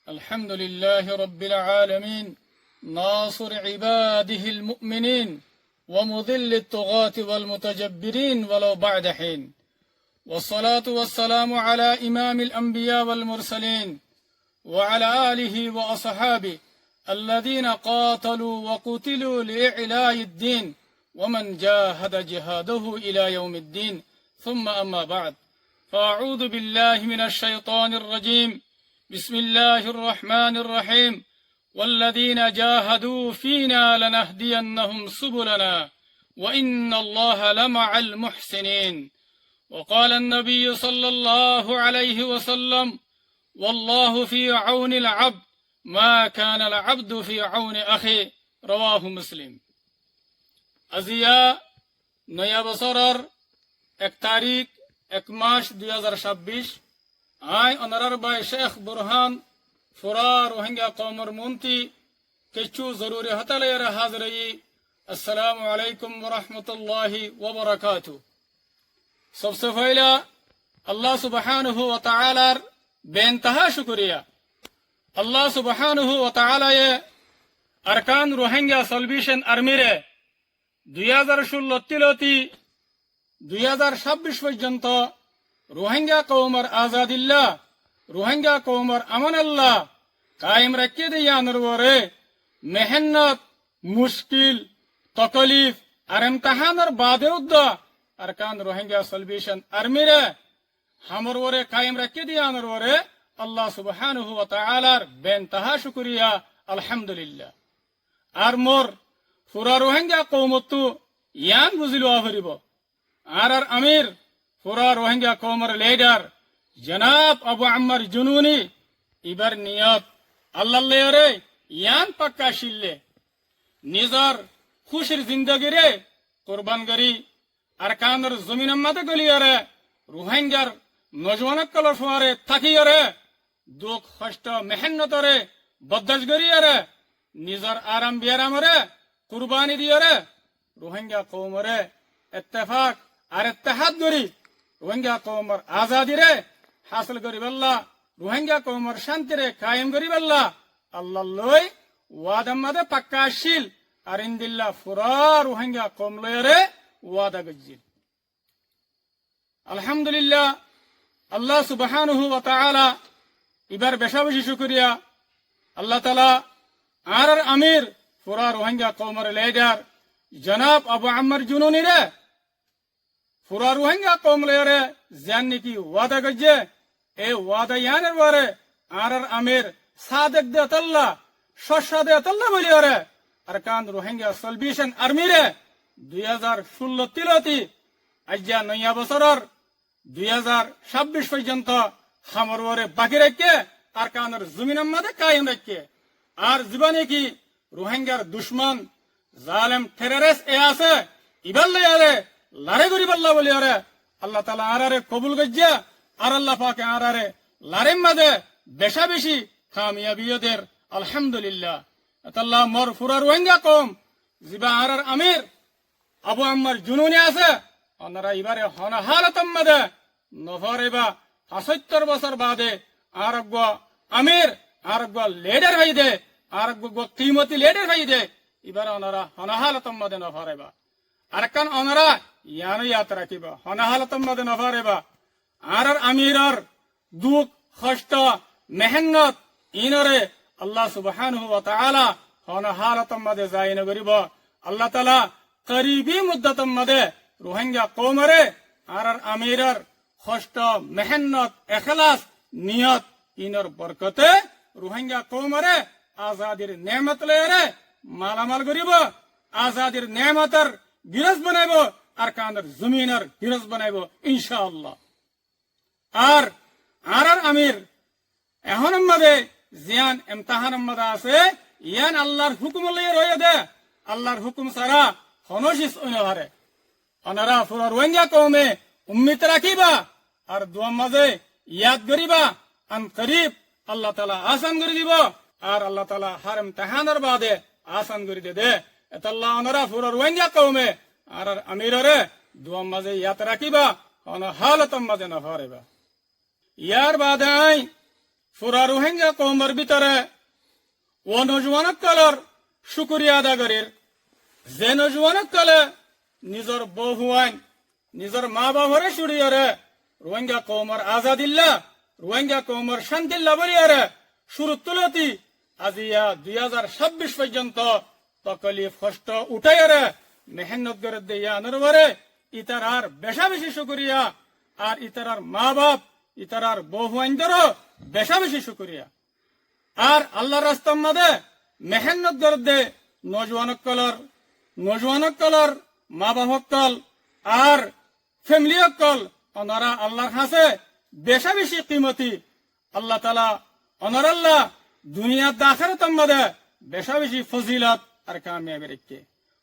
الحمد لله رب العالمين ناصر عباده المؤمنين ومذل الطغاة والمتجبرين ولو بعد حين والصلاة والسلام على إمام الأنبياء والمرسلين وعلى آله وأصحابه الذين قاتلوا وقتلوا لإعلاء الدين ومن جاهد جهاده إلى يوم الدين ثم أما بعد فأعوذ بالله من الشيطان الرجيم بسم الله الرحمن الرحيم والذين جاهدوا فينا لنهدينهم سبلنا وإن الله لمع المحسنين وقال النبي صلى الله عليه وسلم والله في عون العبد ما كان العبد في عون أخي رواه مسلم أزياء نيا بصرر 1 তারিখ 1 মাস 2026 I অনারার by Sheikh Burhan ফুরা রোহিঙ্গা কওমর মুন্তি কিছু জরুরি হতালের হাজরই আসসালামু আলাইকুম ওয়া রাহমাতুল্লাহি ওয়া বারাকাতুহু सबसे पहला अल्लाह सुब्हानहु व तआलार बेइंतहा शुक्रिया अल्लाह सुब्हानहु व तआला ये अरकान रोहिंग्या सॉल्यूशन आर्मीरे 2016 तिलती 2026 পর্যন্ত রোহিঙ্গা কওমের আজাদিল্লাহ রোহিঙ্গা কওমের আমানাল্লাহ কায়েম রাখিয়ে দেয়ানোর পরে মেহনত মুশকিল তকলিফ আর ইমতিহানের বাদে উদ্দা अरकान रोहिंग्या सॉल्यूशन आर्मीरे हमर वरे कायम रखे दियानर वरे अल्लाह सुब्हानहु व तआलार बेइंतहा शुक्रिया अल्हम्दुलिल्लाह आर मोर पुरा रोहिंग्या कौमतु यान बुझिलो आफरिब आर अमीर पुरा रोहिंग्या कौमर लीडर जनाब अबू अम्मर जुनूनी इबर नियत अल्लाह लेरे यान पक्का शिल्ले निजर खुशिर जिंदगी रे कुर्बान करी अरकानर जमीन मत गलियारे रोहिंग्यार नौजवान कलर फुआरे थाकियारे दुख कष्ट मेहनतरे बद्दाश गरियारे निजर आराम बियारामरे कुर्बानी दियारे रोहिंग्या कौमरे इत्तेफाक और इत्तेहाद गरी रोहिंग्या कौमर आजादी रे हासिल करी बल्ला रोहिंग्या कौमर शांति रे कायम करी बल्ला अल्लाह लोई वादम मदे पक्का शील और इंदिल्ला फुरा रोहिंग्या कौम लोयरे वादा गज्जिल अल्हम्दुलिल्लाह अल्लाह सुब्हानहु व तआला इबार बेशाबशी शुक्रिया अल्लाह ताला आर अमीर पुरा रोहिंग्या कौमर लीडर जनाब अबू अम्मर जुनूनी रे पुरा रोहिंग्या कौम लेरे जानने की वादा गज्जे ए वादा यानर वारे आर अमीर सादक दे तल्ला शशा दे तल्ला बोलियारे अरकान रोहिंग्या सॉल्यूशन आर्मी रे 2016 तिलती আজ্জা নয়া বছরের 2026 পর্যন্ত হামর ওরে বাকি রেখে আর কানের জমিনের মধ্যে কায়েম রেখে আর জীবনে কি রোহিঙ্গার দুশমন জালেম টেররিস্ট এ আছে ইবাল্লে আরে লারে গরি বল্লা বলি আরে আল্লাহ তাআলা আরারে কবুল গজ্জা আর আল্লাহ পাকে আরারে লারের মধ্যে বেশা বেশি কামিয়াবিয়দের আলহামদুলিল্লাহ আল্লাহ মোর ফুরা রোহিঙ্গা কম জিবা আরার আমির अबू अम्मर जुनूनी আছে ওনারা এবারে হনহালতম মধ্যে নফরেবা 75 বছর বাদে আরগ আমির আরগ লিডার হইদে আরগ কিমতি লিডার হইদে এবারে ওনারা হনহালতম মধ্যে নফরেবা আরকান ওনারা ইয়ানো ইয়াত্রা কিবা হনহালতম মধ্যে নফরেবা আর আমিরর দুঃখ কষ্ট মেহনত ইনরে আল্লাহ সুবহানাহু ওয়া তাআলা হনহালতম মধ্যে যায়না করিব আল্লাহ তাআলা करीबी मुद्दतम मदे रोहिंग्या कौमरे आर अमीरर कष्ट मेहनत एखलास नियत इनर बरकते रोहिंग्या कौमरे आजादीर नेमत लेरे मालामाल करिब आजादीर नेमतर गिरस बनाइब आर कानर जमीनर गिरस बनाइब इंशाअल्लाह आर अमीर एहनम मदे जियान इम्तिहानम मदे आछे यान अल्लाहर हुकुम लये रये दे अल्लाहर हुकुम सारा हनोशिस उनहारे अनारा पुरा रोहिंग्या कौमे उम्मीद राखिबा और दुआ मजे याद करिबा अन करीब अल्लाह ताला आसान करि দিব और अल्लाह ताला हर इम्तिहानर बादे आसान करि दे एतल्ला अनारा पुरा रोहिंग्या कौमे और अमीररे दुआ मजे याद राखिबा अन हालतम मजे नफारेबा यार बादे ফুরা রোহিঙ্গা কৌমের ভিতরে ও নজওয়ানকলর শুকরিয়া আদা করির যে নজওয়ানকলে নিজর বউ হুয়াইন নিজর মা বাবরে সুরিয়রে রোহিঙ্গা কৌমর আজাদিল্লা রোহিঙ্গা কৌমর শান্তিল্লা বলিয়ারে শুরু তুলতি আজিয়া 2026 পর্যন্ত তকলিফ কষ্ট উঠাইয়ারে মেহনত করে দিয়া নরবরে ইতারার বেশা বেশি শুকরিয়া আর ইতারার মা বাপ ইতারার বউ হুয়াইনদেরও বেশা বেশি শুকরিয়া আর আল্লাহর রাস্তার মাঝে মেহনত করে দে নজওয়ানকলর মা বাপকল আর ফ্যামিলি অকল ওনারা আল্লাহর কাছে বেশা বেশি কিমতি আল্লাহ তালা অনর আল্লাহ দুনিয়া দাখেরাতের মধ্যে বেশা বেশি ফজিলত আর কামিয়াবি রেখে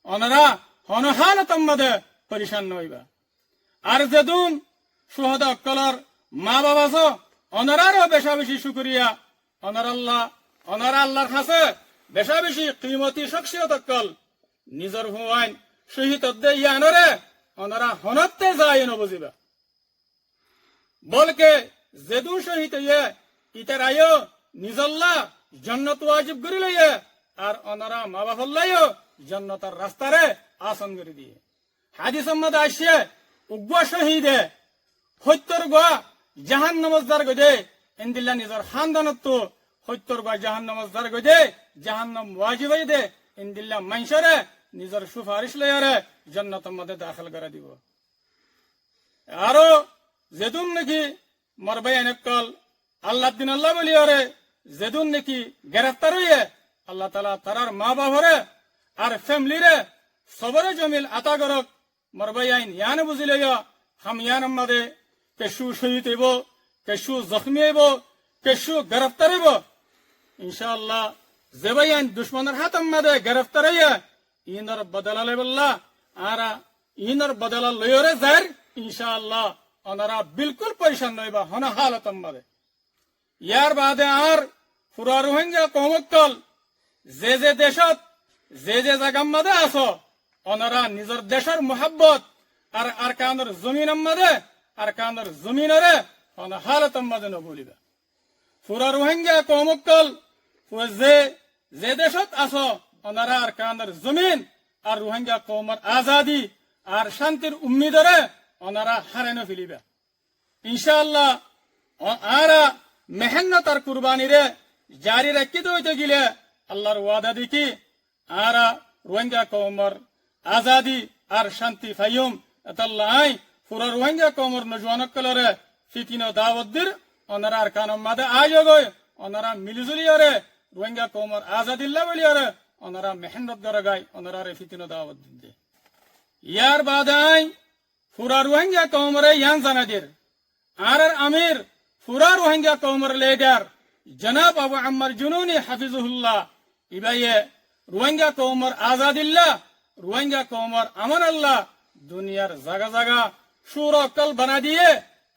ওনারা হনহালতের মধ্যে পরিশান হইবা আর যেদুন সুহদা অকলর মা বাবা ওনারারও বেশা বেশি শুকরিয়া ওনারা আল্লাহর কাছে বেশা বেশি কিমতি শখসিয়ত অকল নিজর হুয়াইন শহীদ ইয়ানরে ওনারা হনতে যায় নবজিবা বলকে যেদুন শহীদ ইয়ে ইতার আয়ো নিজল্লা জন্নত ওয়াজিব করি লইয়ে আর ওনারা মা বাপল্লাইও জন্নতার রাস্তারে আসন করে দিয়ে হাদিস মধ্যে আসছে উগ্র শহীদে সত্যর গোয়া জাহান নমজদার গদে এন্দিল্লা নিজর খানদানত সত্যর গোয়া জাহান নমজদার গদে জাহান্নাম ওয়াজিব হয়ে দে এন্দিল্লা মাইশরে নিজর সুপারিশ লইয়ারে জন্নতের মধ্যে দাখিল করে দিব আরো যেদুন নাকি মরবাই এনেকল আল্লাহ দিন আল্লাহ বলিয়ারে যেদুন নাকি গ্রেফতার হইয়ে আল্লাহ তালা তারার মা বাবরে আর ফ্যামিলিরে সবরে জমিল আতা করক মরবাই আইন ইয়ান বুঝি লইয়া হাম ইয়ান মাদে কেশু শহীদ হইব কেশু জখমি হইব কেশু গ্রেফতার হইব ইনশাআল্লাহ যেবাই আইন দুশ্মনের হাত মাদে গ্রেফতার হইয়া ইনর বদলা লইবল্লা আর ইনর বদলা লইরে যার ইনশাআল্লাহ ওনারা বিলকুল পয়সা নইবা হন হালত মাদে ইয়ার বাদে আর পুরা রোহিঙ্গা কৌমকল যে দেশত যে জায়গার মাদে আছো ওনারা নিজের দেশের মোহাব্বত আর আরকানের জমিন মাদে আরকানের জমিনরে হন হালত মাদে নবলিবা পুরা রোহিঙ্গা কৌমকল যে দেশত আছো ওনারা আরকানের জমিন আর রোহিঙ্গা কৌমর আজাদি আর শান্তির উম্মিদরে ওনারা হারানো ফেলিবা ইনশাআল্লাহ আরা মেহনত আর কুরবানি রে জারি রাখিতে হইতে গিলে আল্লাহর ওয়াদা দেখি আরা রোহিঙ্গা কৌমর আজাদি আর শান্তি ফাইম এতাল্লাই পুরা রোহিঙ্গা কৌমর নজওয়ানকলরে ফিতিনো দাওয়াতদির ওনারা আরকানের মাদে আয়োগয় ওনারা মিলিজুলিয়রে রোহিঙ্গা কৌমর আজাদিল্লা বলিয়রে ওনারা মেহনত করে গায় ওনারা রে ফিতিনো দাওয়াত দিতে ইয়ার বাদাই পুরা রোহিঙ্গা কৌমরে ইয়ান জানাদির আর আমির পুরা রোহিঙ্গা কৌমর লিডার জনাব আবু আম্মার জুনুনি হাফিজুল্লাহ ইবাইয়ে রোহিঙ্গা কৌমর আজাদিল্লা রোহিঙ্গা কৌমর আমান আল্লাহ দুনিয়ার জাগা জাগা সুর অকল বানা দিয়ে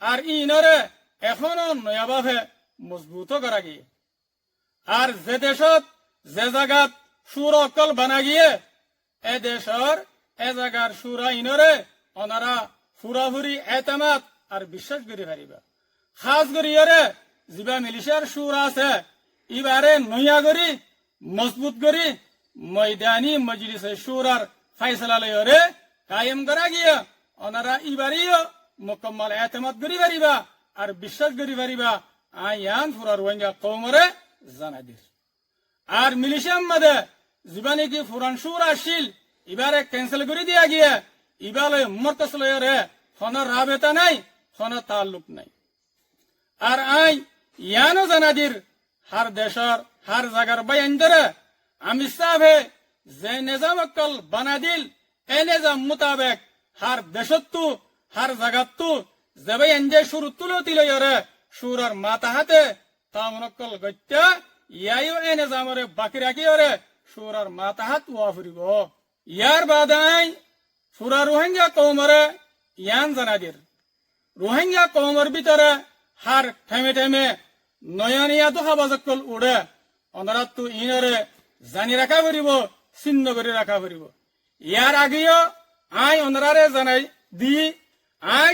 আর ইনরে এখনো নয়াভাবে মজবুত করা গিয়ে আর যে দেশত যে জাগাত সুর অকল বানা গিয়ে এ দেশর এ জাগার সুরা ইনরে ওনারা ফুরাফুরি এতেমাত আর বিশ্বাস করি পারিবা খাস করি যিবা মিলিশিয়ার সুর আছে ইবারে নইয়া করি মজবুত করি ময়দানি মজলিসে সুরার ফাইসলা লয়রে কায়েম করা গিয়া ওনারা ইবারিও মুকম্মল এতেমাত করি পারিবা আর বিশ্বাস করি পারিবা আয়ান ফুরা রোহিঙ্গা কৌমরে জানাদির আর মিলিশিয়ার মধ্যে যিবা নাকি ফুরান সুর আসিল ইবারে ক্যান্সেল করে দিয়া গিয়ে ইবালে মরতস লয়রে কোনো রাবেতা নাই কোনো তাল্লুক নাই আর ইয়ানো জানাদির হার দেশর হার জাগার বাইন ধরে আমি সাহে যে নিজাম অকল বানা দিল এ নিজাম মোতাবেক হার দেশত্তু হার জাগাত্তু যে বাইন যে সুর তুলতি লয়রে সুরার মাথা হাতে তামনকল গত্যা ইয়াইও এ নিজামরে বাকি রাখিয়রে সুরার মাথা হাত ওয়া ফুরিব ইয়ার বাদাই পুরা রোহিঙ্গা কৌমরে ইয়ান জানাদির রোহিঙ্গা কৌমর ভিতরে হার ঠেমে ঠেমে নয়নিয়া দোহাবাজকল উড়ে অনারাত্তু ইনরে জানি রাখা ফুরিব চিহ্ন করে রাখা ফুরিব ইয়ার আগেও অনারারে জানাই দি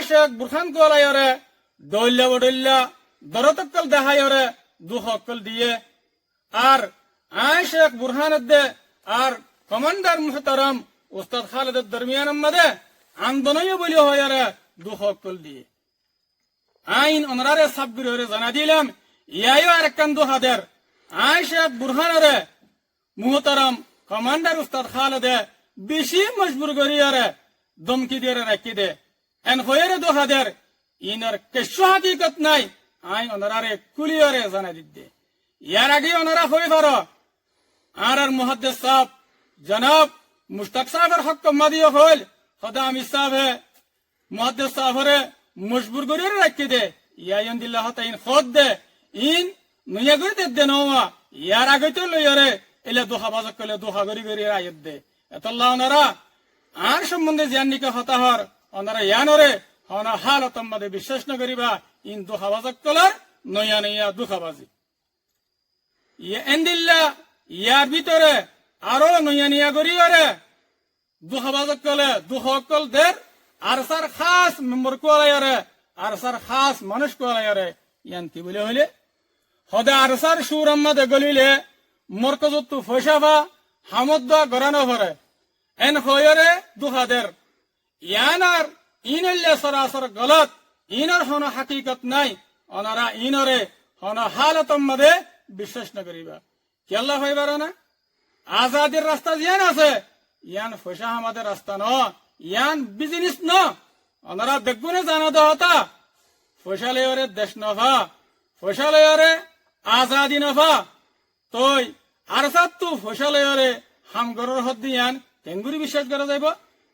শেখ বুরখান কোলাইরে দৈল্য বডল্য দরতকল দেহায়রে দুহকল দিয়ে আর আয় শেখ বুরহানুদ্দে আর কমান্ডার মুহতারাম উস্তাদ খালেদের দরমিয়ান মাদে আন্দোলনীয় বলি হয় দুহকল দিয়ে আইন অনারে সাব্বির হরে জানা দিলাম ইয়াইও আর একখান দুহাদের আয় শেখ বুরহানরে মুহতারাম কমান্ডার উস্তাদ খালেদে বেশি মজবুর করিয়ারে দমকি দিয়ে রাখি দে এন হয়ে দুহাদের ইনার কেশ হাকিকত নাই আই ওনারে কুলিয়রে জানা দিতে ইয়ার আগে ওনারা হয়ে পারো আর মুহাদ্দিস সাহেব জনাব মুশতাক সাহেবের হক মাদিও হল খোদা আমির সাহেব মুহাদ্দিস সাহেবরে মজবুর করে রাখি দে ইয়ায়ন দিল্লাহ তাইন খোদ দে ইন নয়া করে দে নওয়া ইয়ার আগে তো লইরে এলে দোহা বাজক কলে দোহা গরি গরি আয়াত দে এতল্লাহ ওনারা আর সম্বন্ধে জানিকা হতাহর ওনারা ইয়ানরে হনা হালত আমাদের বিশ্বাস না করিবা ইন দোহা বাজক কলে নয়া নয়া দুখাবাজি এন্দিল্লা ইয়ার ভিতরে আরো নয়া নিয়া গরিয়রে দুখাবাজক কলে দুহকল দের আর সার খাস মেম্বার কোয়ালায়ারে আর সার খাস মানুষ কোয়ালায়ারে ইয়ান কি বলে হইলে হদে আর সার সুর আম্মাদে গলিলে মরকজত্তু ফৈসাফা হামদ্দা গরানো ভরে এন হয়রে দুহাদের ইয়ানার ইনল্লে সরাসর গলত ইনর হন হাকিকত নাই অনারা ইনরে হন হালতম মধ্যে বিশ্বাস না করিবা কি আল্লাহ হইবার না আজাদির রাস্তা জিয়ান আছে ইয়ান ফৈসা আমাদের রাস্তা ন ইয়ান বিজনেস ন ওনারা বেগুনে জানা দহতা ফৈসালয়রে দেশ নভা ফৈসালয়রে আজাদি নভা তই আর সাতু ফৈসালয়রে হামগরর হদ্দি ইয়ান কেঙ্গুরি বিশ্বাস করা যাইব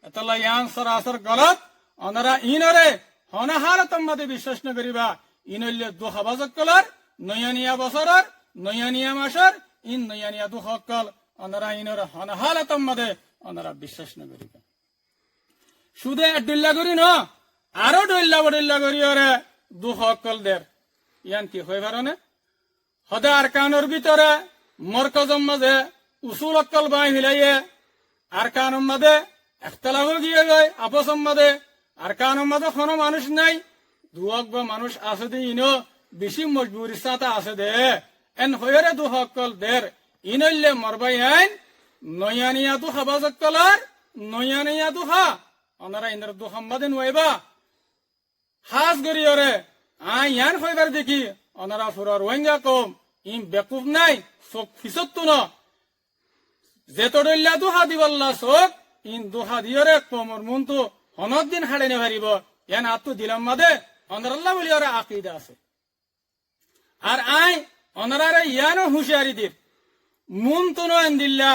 এতলা ইয়ান সরাসর গলত ওনারা ইনরে হনাহার তোমাদের বিশ্বাস না করিবা ইনল্য দুহাবাজক কলার নয়ানিয়া বছরের নয়ানিয়া মাসের ইন নয়ানিয়া দুহকল ওনারা ইনরে হনাহার তোমাদের ওনারা বিশ্বাস না করিবা শুধু ডুল্লা করি ন আরো ডুল্লা বডুল্লা করি ওরে দুহকল দের ইয়ান কি হয়ে পারে হদে আর কানোর ভিতরে মরকজম মাঝে উসুল অক্কল বাই হিলাইয়ে আর কানুর মাঝে একতলা হয়ে গিয়ে যায় আপসম মাঝে আর কানুর মাঝে কোনো মানুষ নাই দুহক বা মানুষ আছে দে ইনো বেশি মজবুরি সাথে আছে দে এন হয়ে দুহকল দের ইনল্লে মরবাই আইন নয়ানিয়া দুহা বাজকলার নয়ানিয়া দুহা ওনারা ইন্দ্র দুহাম্মাদে নইবা হাস গরিয়রে আই ইয়ান হইবার দেখি ওনারা ফুরা রোহিঙ্গা কম ইম বেকুফ নাই চোখ ফিসত্তু ন যেতডল্লা দুহা দিবল্লা চোখ ইন দুহা দিয়রে কমর মনতো হনক দিন হাড়ে নে পারিব ইয়ান আত্মু দিলাম মাদে অনারাল্লাহ বলি ওরা আকিদা আছে আর আই অনারারে ইয়ানো হুঁশিয়ারি দির মুন তো নয়ন দিল্লা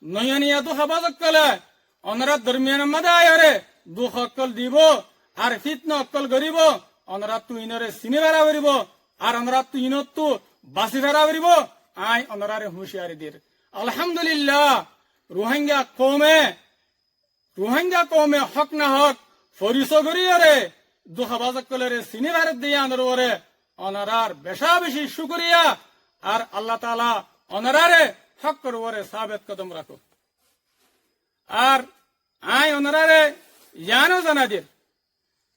নয়নিয়া দুহা বাজক কলে অনারা দরমিয়ান মাদে আয়রে দুঃখ অক্কল দিব আর ফিতন অক্কল গরিব অনারা তু ইনরে চিনি বেড়া করিব আর অনারা তু ইনত তু বাসি বেড়া করিব আই অনারারে হুঁশিয়ারি দির আলহামদুলিল্লাহ রোহিঙ্গা কমে হক না হক ফরিস গরিয়রে দুহা বাজক কলে চিনি ভারত দিয়ে আনরে অনারার বেশা বেশি শুকরিয়া আর আল্লাহ তাআলা অনারারে হক করবরে সাবেত কদম রাখো আর আই অনারারে ইয়ানো জানা দির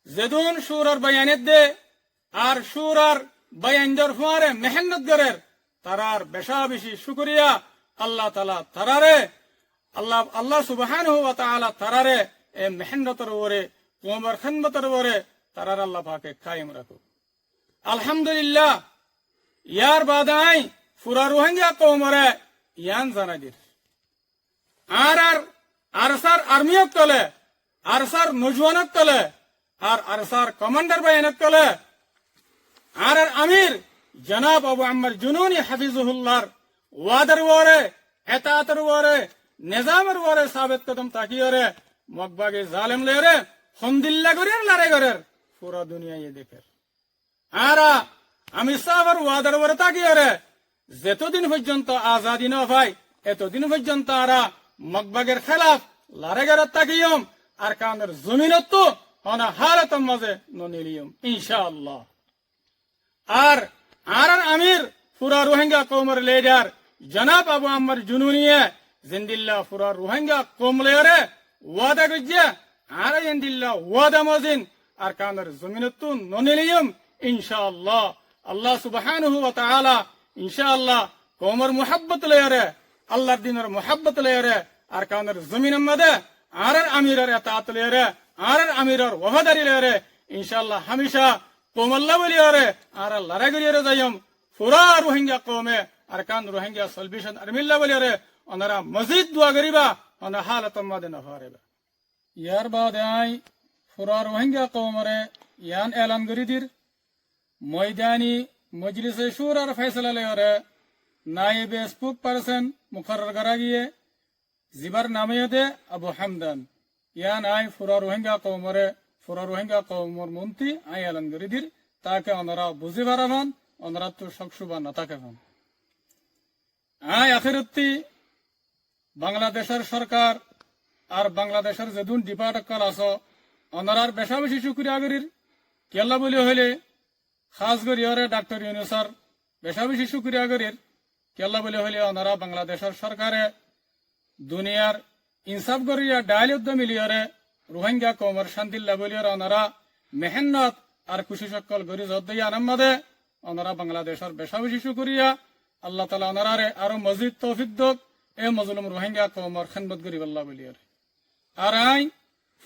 যেদুন সুরার বয়ানের দে আর সুরার বয়ানদের ফুয়ারে মেহনত গরের তারার বেশা বেশি শুকরিয়া আল্লাহ তাআলা তারারে আল্লাহ সুবহানাহু ওয়া তাআলা তারারে এ মেহনতর ওরে কোমর খিদমতের ওরে তারার আল্লাহ পাকে কায়েম রাখো আলহামদুলিল্লাহ ইয়ার বাদাই ফুরা রোহিঙ্গা কওমরে ইয়ান জানা দির আর আরসার আর্মিয়ক কলে আরসার নজওয়ানক কলে আর আরসার কমান্ডার বাহিনীক কলে আর আমির জনাব আবু আম্মার জুনুনি হাফিজুহুল্লাহর ওয়াদার ওরে এতাতের ওরে নিজামের ওরে সাবেত কদম তাকিয়রে মকবাগে জালেম লেরে হন্দিল্লা গরের লারে গরের পুরো দুনিয়া ইয়ে দেখে আর আমি সাহাবার ওয়াদার ওরে তাকিয়রে যেতদিন পর্যন্ত আজাদি না ভাই এতদিন পর্যন্ত আরা মকবাগের খেলাফ লারে গরের তাকিয়ম আর কানের জমিনত তো হনা হালতম মাঝে ননিলিয়ম ইনশাআল্লাহ আর আমির পুরা রোহিঙ্গা কৌমের লিডার জনাব আবু আম্মার জুনুনিয়ে জিন্দিল্লা পুরা রোহিঙ্গা কমলেরে ওয়াদা গজ্জে আর জিন্দিল্লা ওয়াদা মজিন আর কানের জমিনত তো ননিলিয়ম ইনশাআল্লাহ আল্লাহ সুবহানাহু ওয়া তাআলা ইনশাআল্লাহ কওমর মুহাব্বত লয়রে আল্লাহর দিনের মুহাব্বত লয়রে আর কানের জমিনের মধ্যে আর আমিরের এতাত লয়রে আর আমিরের ওয়াফাদারি লয়রে ইনশাআল্লাহ হামেশা কওমল্লা বলিয়রে আর লড়াগলিয়রে যাইম পুরা রোহিঙ্গা কওমে আর কান রোহিঙ্গা সলভেশন আর্মিল্লা বলিয়রে ওনারা মসজিদ দোয়া করিবা ওনা হালত মধ্যে না হারেবা ইয়ার বাদে আই পুরা রোহিঙ্গা কওমরে ইয়ান এলান করি দির ময়দানি মজলিসে শুরার ফয়সালা লয়রে নায়েবে স্পোক পারসন মুকরর করা গিয়ে জিবার নামে দে আবু হামদান ইয়ান আই পুরা রোহিঙ্গা কওমর মন্ত্রী আই এলান করি দির তাকে ওনারা বুঝি পারাবান ওনারা তো সকসুবা না থাকেন আই আখিরতি বাংলাদেশের সরকার আর বাংলাদেশের যেদুন ডিপার্টমেন্ট আছে ওনারার বেশা বেশি শুক্রিয়া করির কেল্লা বলি হইলে খাস করি ওরে ডাক্তার ইউনুসর বেশা বেশি শুক্রিয়া করির কেল্লা বলি হইলে ওনারা বাংলাদেশের সরকারে দুনিয়ার ইনসাফ করিয়া ডাইল উদ্যম মিলিয়রে রোহিঙ্গা কওমর শান্তিল্লা বলিয়র ওনারা মেহনত আর খুশি সকল গরি জদ্দইয়া আনাম্মাদে ওনারা বাংলাদেশের বেশা বেশি শুক্রিয়া আল্লাহ তালা ওনারারে আরো মসজিদ তৌফিক দোক এ মজলুম রোহিঙ্গা কওমর খেদমত করি আল্লাহ বলিয়র আর আই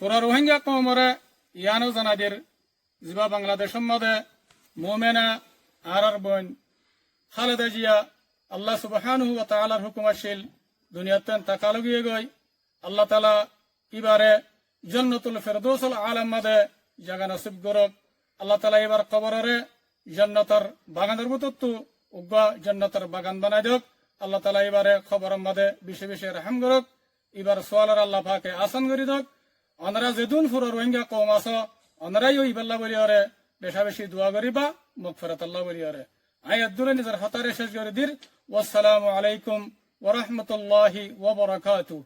পুরা রোহিঙ্গা কওমরে ইয়ানো জানাদের জিবা বাংলাদেশের মধ্যে মোমেনা আর বোন খালেদা জিয়া আল্লাহ সুবহানাহু ওয়া তাআলার হুকুম আসিল দুনিয়াতে তাকালো গিয়ে গই আল্লাহ তাআলা ইবারে জান্নাতুল ফিরদৌসুল আলাম মধ্যে জায়গা নসিব করক আল্লাহ তাআলা এবার কবরে জান্নাতের বাগানের মতো উগ্গা জান্নাতের বাগান বানাই দেক আল্লাহ তাআলা এবারে খবরের মধ্যে বেশি বেশি রহম করক এবার সোয়ালের আল্লাহ পাকে আসান করি দেক ওনারা যেদুন পুরো রোহিঙ্গা কওম আছে ওনারাই ইবাল্লাহ বলিয়ারে বেশা বেশি দোয়া করিবা মাগফিরাত আল্লাহ বলিয়ারে আয়াত দুলে নিজের হতারে শেষ করে দির ওয়াসসালামু আলাইকুম ওয়া রাহমাতুল্লাহি ওয়া বারাকাতুহু।